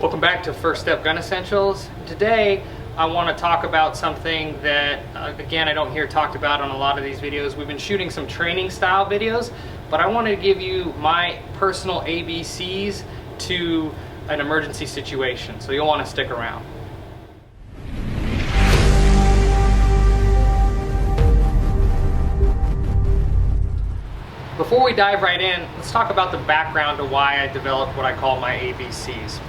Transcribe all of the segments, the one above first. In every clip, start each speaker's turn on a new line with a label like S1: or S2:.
S1: Welcome back to First Step Gun Essentials. Today I want to talk about something that again I don't hear talked about on a lot of these videos. We've been shooting some training style videos, but I wanted to give you my personal ABCs to an emergency situation, so you'll want to stick around. Before we dive right in, let's talk about the background to why I developed what I call my ABCs.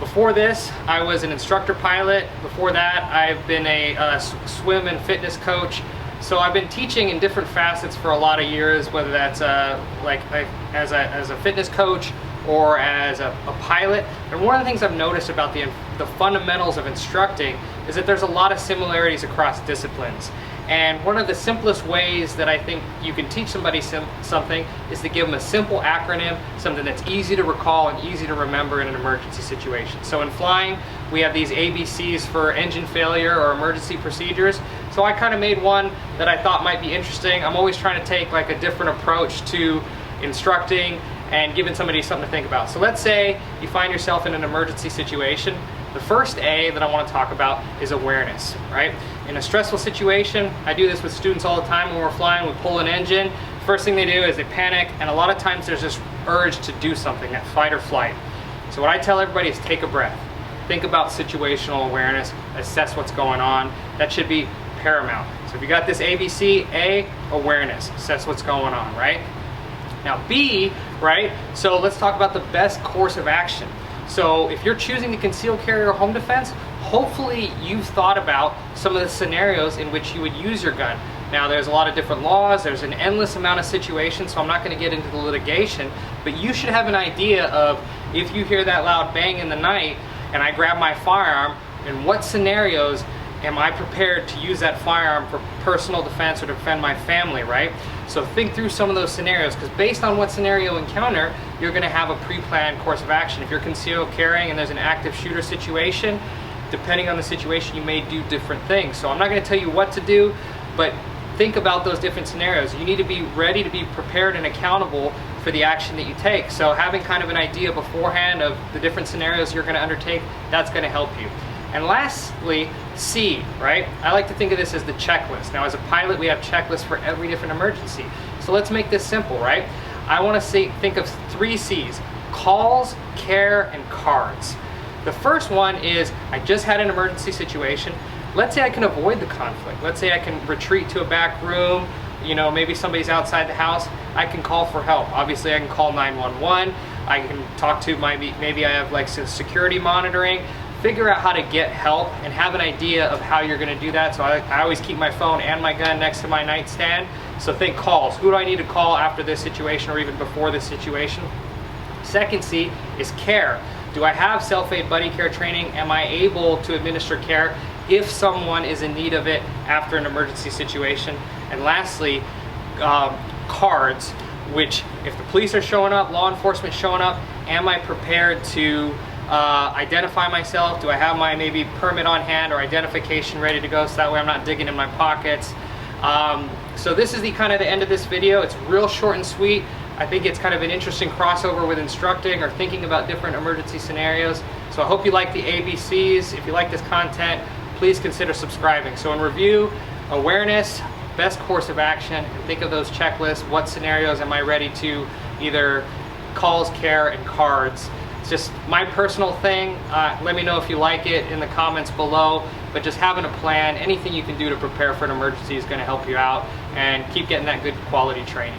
S1: Before this, I was an instructor pilot. Before that, I've been a swim and fitness coach. So I've been teaching in different facets for a lot of years, whether that's as a fitness coach or as a pilot. And one of the things I've noticed about the fundamentals of instructing is that there's a lot of similarities across disciplines. And one of the simplest ways that I think you can teach somebody something is to give them a simple acronym, something that's easy to recall and easy to remember in an emergency situation. So in flying, we have these ABCs for engine failure or emergency procedures. So I kind of made one that I thought might be interesting. I'm always trying to take like a different approach to instructing and giving somebody something to think about. So let's say you find yourself in an emergency situation. The first A that I want to talk about is awareness, right? In a stressful situation, I do this with students all the time when we're flying, we pull an engine. First thing they do is they panic, and a lot of times there's this urge to do something, that fight or flight. So what I tell everybody is take a breath. Think about situational awareness, assess what's going on. That should be paramount. So if you got this ABC, A, awareness, assess what's going on, right? Now B, right? So let's talk about the best course of action. So if you're choosing to conceal carry or home defense, hopefully you've thought about some of the scenarios in which you would use your gun. Now there's a lot of different laws, there's an endless amount of situations, so I'm not going to get into the litigation, but you should have an idea of if you hear that loud bang in the night and I grab my firearm, in what scenarios am I prepared to use that firearm for personal defense or to defend my family, right? So think through some of those scenarios, because based on what scenario you encounter, you're going to have a pre-planned course of action. If you're concealed carrying and there's an active shooter situation, depending on the situation, you may do different things. So I'm not going to tell you what to do, but think about those different scenarios. You need to be ready to be prepared and accountable for the action that you take. So having kind of an idea beforehand of the different scenarios you're going to undertake, that's going to help you. And lastly, C, right? I like to think of this as the checklist. Now as a pilot, we have checklists for every different emergency. So let's make this simple, right? I want to think of 3 C's: calls, care, and cards. The first one is, I just had an emergency situation. Let's say I can avoid the conflict. Let's say I can retreat to a back room, you know, maybe somebody's outside the house. I can call for help. Obviously I can call 911. I can talk to maybe I have like some security monitoring. Figure out how to get help and have an idea of how you're going to do that. So I always keep my phone and my gun next to my nightstand. So think calls. Who do I need to call after this situation or even before this situation? Second C is care. Do I have self-aid buddy care training? Am I able to administer care if someone is in need of it after an emergency situation? And lastly, cards, which if the police are showing up, law enforcement showing up, am I prepared to identify myself? Do I have my maybe permit on hand or identification ready to go, so that way I'm not digging in my pockets? So this is the kind of the end of this video. It's real short and sweet. I think it's kind of an interesting crossover with instructing or thinking about different emergency scenarios. So I hope you like the ABCs. If you like this content, please consider subscribing. So in review, awareness, best course of action, and think of those checklists. What scenarios am I ready to either calls, care, and cards? It's just my personal thing. Let me know if you like it in the comments below, but just having a plan, anything you can do to prepare for an emergency is going to help you out, and keep getting that good quality training.